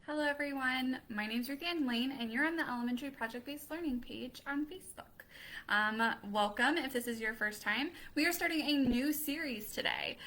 Hello everyone, my name is Ruth Ann Lane and you're on the Elementary Project-Based Learning page on Facebook. Welcome if this is your first time. We are starting a new series today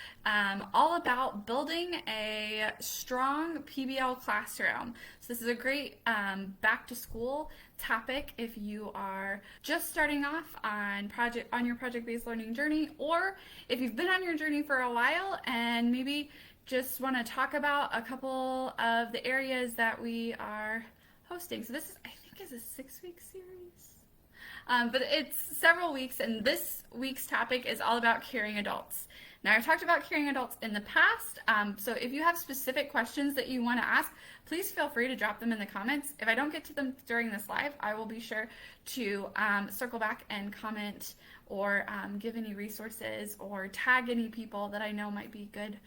all about building a strong PBL classroom. So this is a great back to school topic if you are just starting off on your project-based learning journey, or if you've been on your journey for a while and maybe just want to talk about a couple of the areas that we are hosting. So this is, I think, is a 6-week series. But it's several weeks, and this week's topic is all about caring adults. Now, I've talked about caring adults in the past, so if you have specific questions that you want to ask, please feel free to drop them in the comments. If I don't get to them during this live, I will be sure to circle back and comment or give any resources or tag any people that I know might be good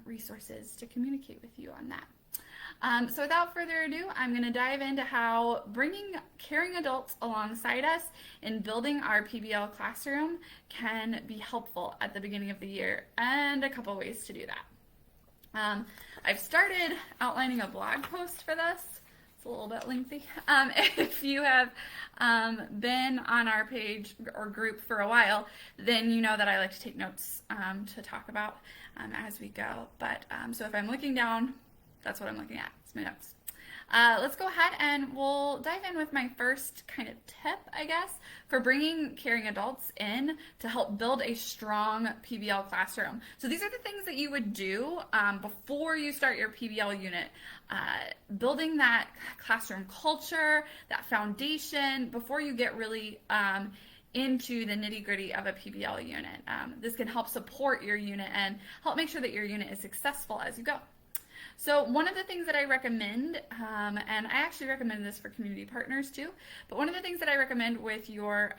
resources to communicate with you on that. So without further ado, I'm going to dive into how bringing caring adults alongside us in building our PBL classroom can be helpful at the beginning of the year, and a couple ways to do that. I've started outlining a blog post for this. It's a little bit lengthy. If you have been on our page or group for a while, then you know that I like to take notes to talk about as we go. But so if I'm looking down, that's what I'm looking at. It's my notes. Let's go ahead and we'll dive in with my first kind of tip, I guess, for bringing caring adults in to help build a strong PBL classroom. So these are the things that you would do before you start your PBL unit. Building that classroom culture, that foundation, before you get really into the nitty-gritty of a PBL unit. This can help support your unit and help make sure that your unit is successful as you go. So one of the things that I recommend, and I actually recommend this for community partners too, but one of the things that I recommend with your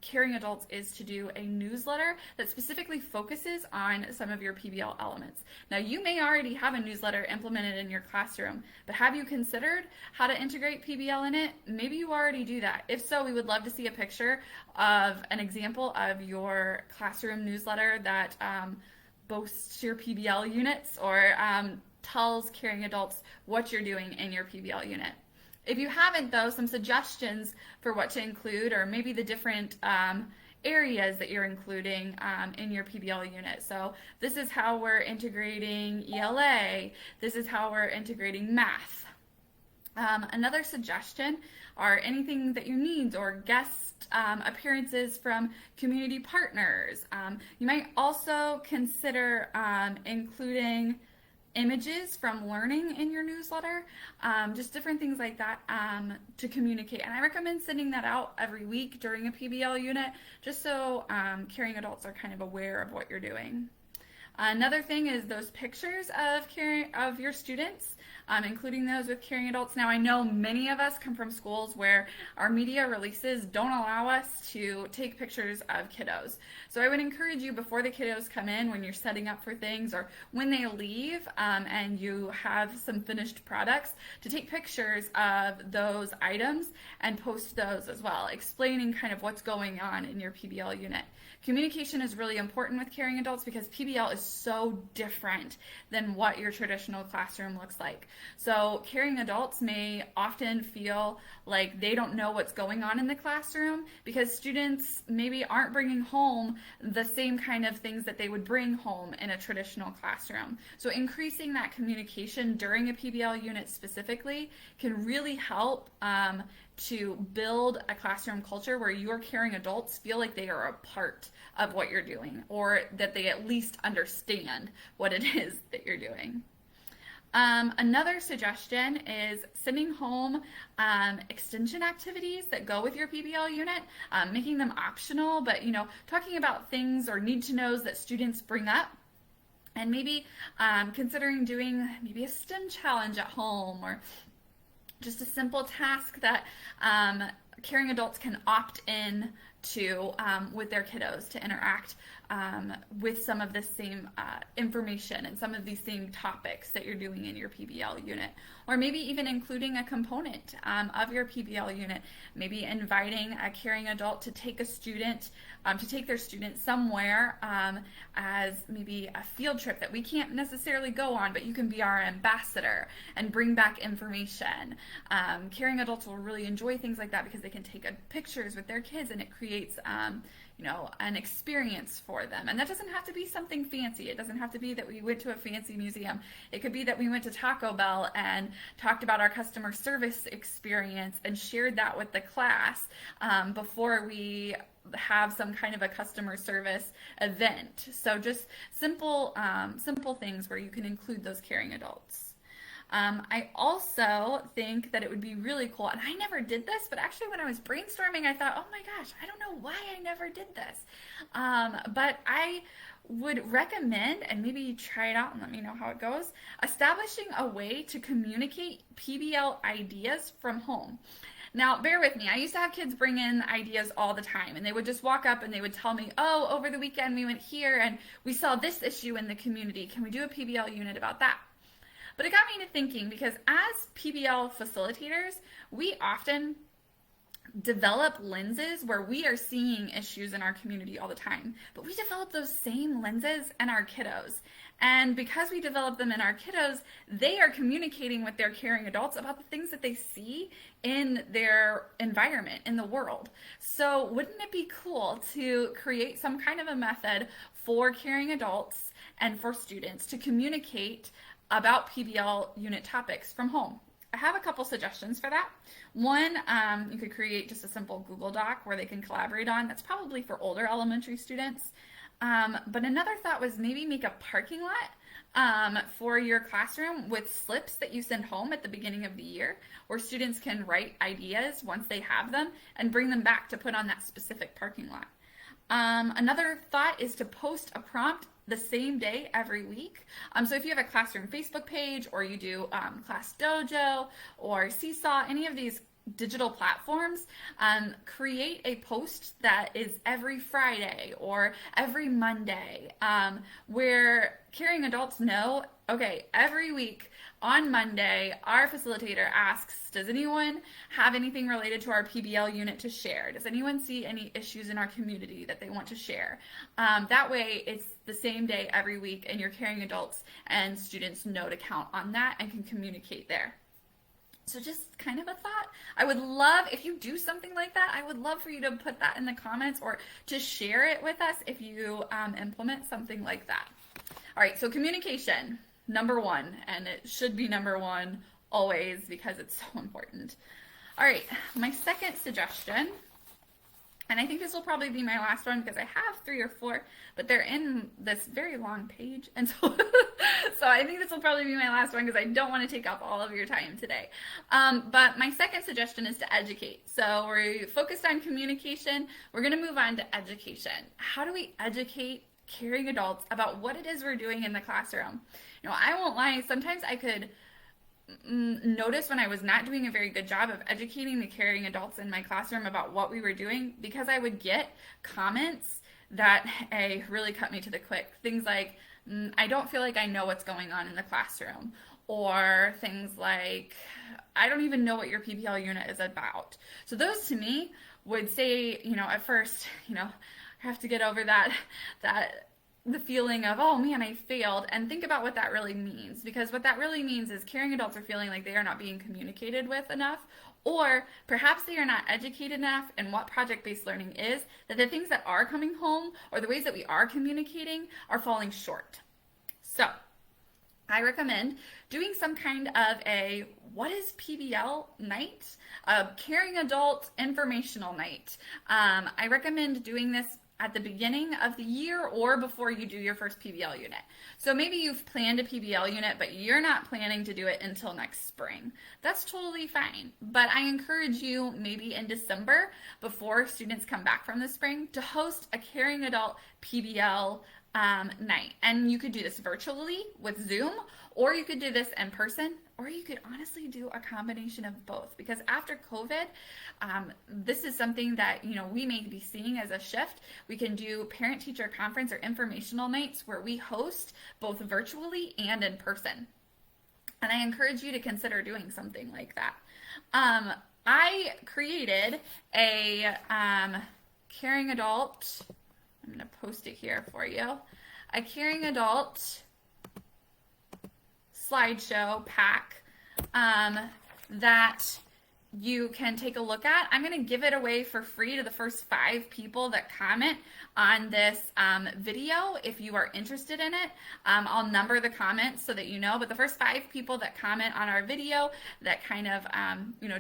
caring adults is to do a newsletter that specifically focuses on some of your PBL elements. Now, you may already have a newsletter implemented in your classroom, but have you considered how to integrate PBL in it? Maybe you already do that. If so, we would love to see a picture of an example of your classroom newsletter that boasts your PBL units or tells caring adults what you're doing in your PBL unit. If you haven't, though, some suggestions for what to include, or maybe the different areas that you're including in your PBL unit. So this is how we're integrating ELA. This is how we're integrating math. Another suggestion are anything that you need or guest appearances from community partners. You might also consider including images from learning in your newsletter, just different things like that to communicate. And I recommend sending that out every week during a PBL unit, just so caring adults are kind of aware of what you're doing. Another thing is those pictures of your students, including those with caring adults. Now, I know many of us come from schools where our media releases don't allow us to take pictures of kiddos. So I would encourage you, before the kiddos come in, when you're setting up for things, or when they leave and you have some finished products, to take pictures of those items and post those as well, explaining kind of what's going on in your PBL unit. Communication is really important with caring adults because PBL is so different than what your traditional classroom looks like. So caring adults may often feel like they don't know what's going on in the classroom because students maybe aren't bringing home the same kind of things that they would bring home in a traditional classroom. So increasing that communication during a PBL unit specifically can really help to build a classroom culture where your caring adults feel like they are a part of what you're doing, or that they at least understand what it is that you're doing. Another suggestion is sending home extension activities that go with your PBL unit, making them optional, but talking about things or need-to-knows that students bring up. And maybe considering doing maybe a STEM challenge at home, or just a simple task that caring adults can opt in to with their kiddos to interact with some of the same information and some of these same topics that you're doing in your PBL unit. Or maybe even including a component of your PBL unit, maybe inviting a caring adult to take a student, to take their student somewhere as maybe a field trip that we can't necessarily go on, but you can be our ambassador and bring back information. Caring adults will really enjoy things like that because they can take pictures with their kids, and it creates an experience for them. And that doesn't have to be something fancy. It doesn't have to be that we went to a fancy museum. It could be that we went to Taco Bell and talked about our customer service experience and shared that with the class before we have some kind of a customer service event. So just simple things where you can include those caring adults. I also think that it would be really cool, and I never did this, but actually when I was brainstorming, I thought, oh my gosh, I don't know why I never did this. But I would recommend, and maybe try it out and let me know how it goes, establishing a way to communicate PBL ideas from home. Now, bear with me. I used to have kids bring in ideas all the time, and they would just walk up and they would tell me, oh, over the weekend we went here and we saw this issue in the community. Can we do a PBL unit about that? But it got me to thinking, because as PBL facilitators, we often develop lenses where we are seeing issues in our community all the time, but we develop those same lenses in our kiddos. And because we develop them in our kiddos, they are communicating with their caring adults about the things that they see in their environment, in the world. So wouldn't it be cool to create some kind of a method for caring adults and for students to communicate about PBL unit topics from home? I have a couple suggestions for that. One, you could create just a simple Google Doc where they can collaborate on. That's probably for older elementary students. But another thought was maybe make a parking lot for your classroom with slips that you send home at the beginning of the year, where students can write ideas once they have them and bring them back to put on that specific parking lot. Another thought is to post a prompt the same day every week. So if you have a classroom Facebook page, or you do Class Dojo or Seesaw, any of these digital platforms, create a post that is every Friday or every Monday, where caring adults know, okay, every week on Monday, our facilitator asks, does anyone have anything related to our PBL unit to share? Does anyone see any issues in our community that they want to share? That way, it's the same day every week, and your caring adults and students know to count on that and can communicate there. So just kind of a thought. I would love, if you do something like that, I would love for you to put that in the comments or to share it with us if you implement something like that. All right, so communication, number one, and it should be number one always because it's so important. All right, my second suggestion, and I think this will probably be my last one because I have 3 or 4, but they're in this very long page. And so, so I think this will probably be my last one because I don't want to take up all of your time today. But my second suggestion is to educate. So we're focused on communication. We're going to move on to education. How do we educate caring adults about what it is we're doing in the classroom? You know, I won't lie, sometimes I could notice when I was not doing a very good job of educating the caring adults in my classroom about what we were doing, because I would get comments that really cut me to the quick. Things like, I don't feel like I know what's going on in the classroom, or things like, I don't even know what your PBL unit is about. So those to me would say, you know, at first, you know, I have to get over the feeling of, oh man, I failed, and think about what that really means. Because what that really means is caring adults are feeling like they are not being communicated with enough, or perhaps they are not educated enough in what project-based learning is, that the things that are coming home or the ways that we are communicating are falling short. So I recommend doing some kind of a what is PBL night, a caring adult informational night. I recommend doing this at the beginning of the year or before you do your first PBL unit. So maybe you've planned a PBL unit, but you're not planning to do it until next spring. That's totally fine. But I encourage you maybe in December, before students come back from the spring, to host a caring adult PBL night. And you could do this virtually with Zoom, or you could do this in person, or you could honestly do a combination of both. Because after COVID, this is something that, we may be seeing as a shift. We can do parent-teacher conference or informational nights where we host both virtually and in person. And I encourage you to consider doing something like that. I created a caring adult, I'm going to post it here for you, a caring adult slideshow pack that you can take a look at. I'm going to give it away for free to the first 5 people that comment on this video. If you are interested in it, I'll number the comments so that you know, but the first 5 people that comment on our video that kind of,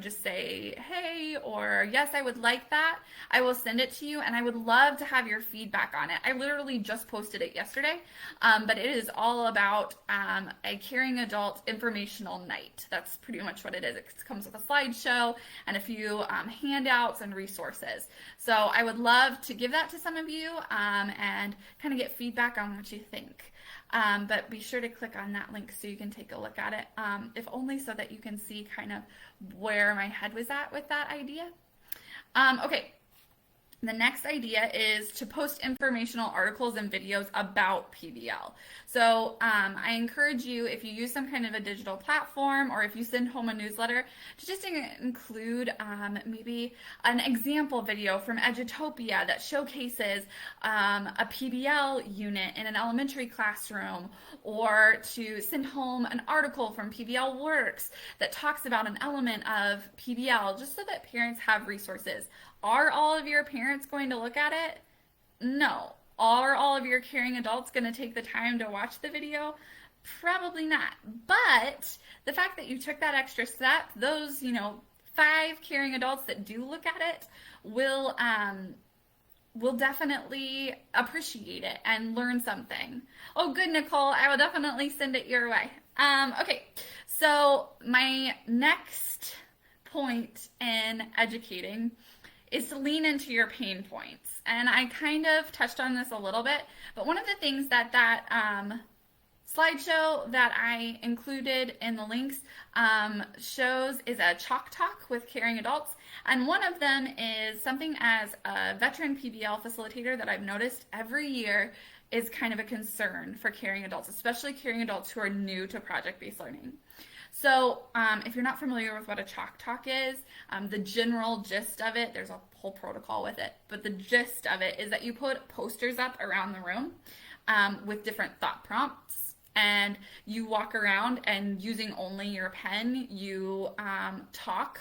just say, hey, or yes, I would like that, I will send it to you, and I would love to have your feedback on it. I literally just posted it yesterday, but it is all about a caring adult informational night. That's pretty much what it is. It comes with a slideshow and a few handouts and resources. So I would love to give that to some of you and kind of get feedback on what you think. But be sure to click on that link so you can take a look at it, if only so that you can see kind of where my head was at with that idea. Okay. The next idea is to post informational articles and videos about PBL. So I encourage you, if you use some kind of a digital platform or if you send home a newsletter, to just include maybe an example video from Edutopia that showcases a PBL unit in an elementary classroom, or to send home an article from PBL Works that talks about an element of PBL, just so that parents have resources. Are all of your parents going to look at it? No. Are all of your caring adults going to take the time to watch the video? Probably not. But the fact that you took that extra step, those, 5 caring adults that do look at it will definitely appreciate it and learn something. Oh, good, Nicole. I will definitely send it your way. Okay, so my next point in educating is to lean into your pain points. And I kind of touched on this a little bit, but one of the things that slideshow that I included in the links shows is a chalk talk with caring adults. And one of them is something as a veteran PBL facilitator that I've noticed every year is kind of a concern for caring adults, especially caring adults who are new to project-based learning. So if you're not familiar with what a chalk talk is, the general gist of it, there's a whole protocol with it, but the gist of it is that you put posters up around the room with different thought prompts, and you walk around and using only your pen, you talk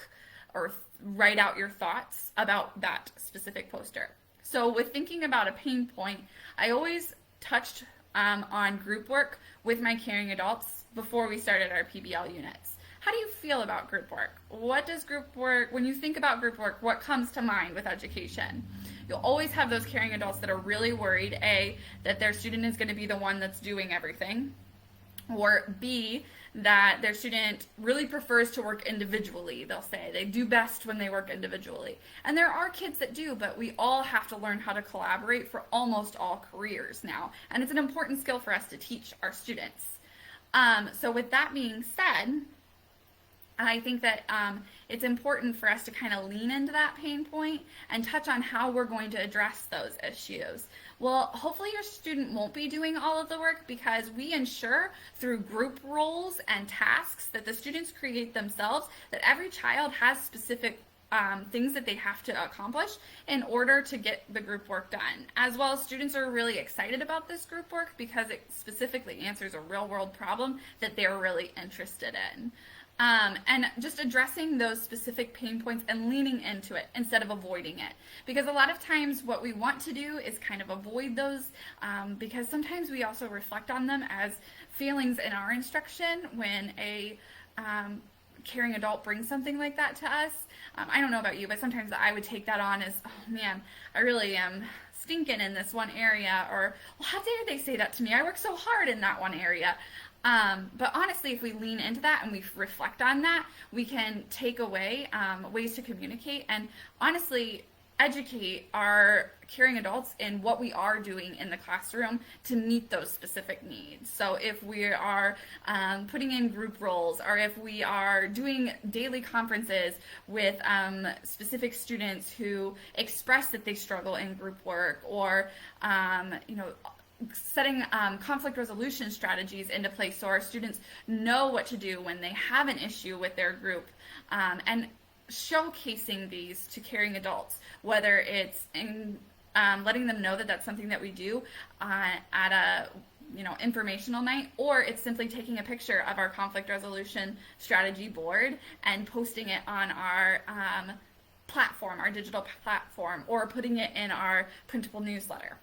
or write out your thoughts about that specific poster. So with thinking about a pain point, I always touched on group work with my caring adults before we started our PBL units. How do you feel about group work? What does group work, when you think about group work, what comes to mind with education? You'll always have those caring adults that are really worried, A, that their student is going to be the one that's doing everything, or B, that their student really prefers to work individually. They'll say they do best when they work individually. And there are kids that do, but we all have to learn how to collaborate for almost all careers now. And it's an important skill for us to teach our students. So with that being said, I think that it's important for us to kind of lean into that pain point and touch on how we're going to address those issues. Well, hopefully your student won't be doing all of the work, because we ensure through group roles and tasks that the students create themselves, that every child has specific things that they have to accomplish in order to get the group work done. As well as students are really excited about this group work because it specifically answers a real world problem that they're really interested in. And just addressing those specific pain points and leaning into it instead of avoiding it. Because a lot of times what we want to do is kind of avoid those, because sometimes we also reflect on them as feelings in our instruction when a caring adult brings something like that to us. I don't know about you, but sometimes I would take that on as, oh man, I really am stinking in this one area, or, well, how dare they say that to me? I work so hard in that one area. But honestly, if we lean into that and we reflect on that, we can take away ways to communicate. And honestly, educate our caring adults in what we are doing in the classroom to meet those specific needs. So if we are putting in group roles, or if we are doing daily conferences with specific students who express that they struggle in group work, or setting conflict resolution strategies into place so our students know what to do when they have an issue with their group, and showcasing these to caring adults, whether it's in letting them know that that's something that we do at a informational night, or it's simply taking a picture of our conflict resolution strategy board and posting it on our platform, our digital platform, or putting it in our printable newsletter.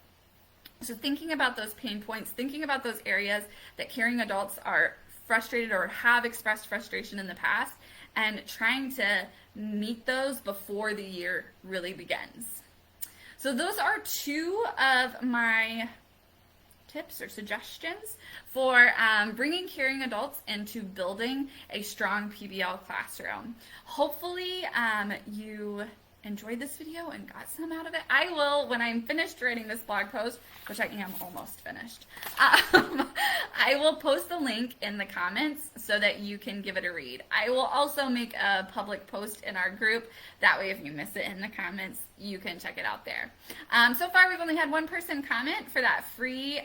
So thinking about those pain points, thinking about those areas that caring adults are frustrated or have expressed frustration in the past, and trying to meet those before the year really begins. So those are two of my tips or suggestions for bringing caring adults into building a strong PBL classroom. Hopefully you enjoyed this video and got some out of it. I will, when I'm finished writing this blog post, which I am almost finished, I will post the link in the comments so that you can give it a read. I will also make a public post in our group. That way, if you miss it in the comments, you can check it out there. So far, we've only had one person comment for that free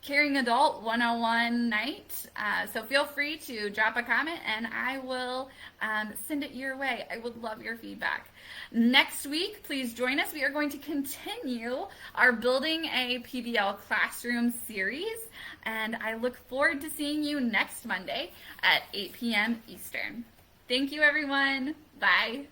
Caring Adult 101 night. So feel free to drop a comment and I will send it your way. I would love your feedback. Next week, please join us. We are going to continue our Building a PBL Classroom series, and I look forward to seeing you next Monday at 8 p.m. Eastern. Thank you, everyone. Bye.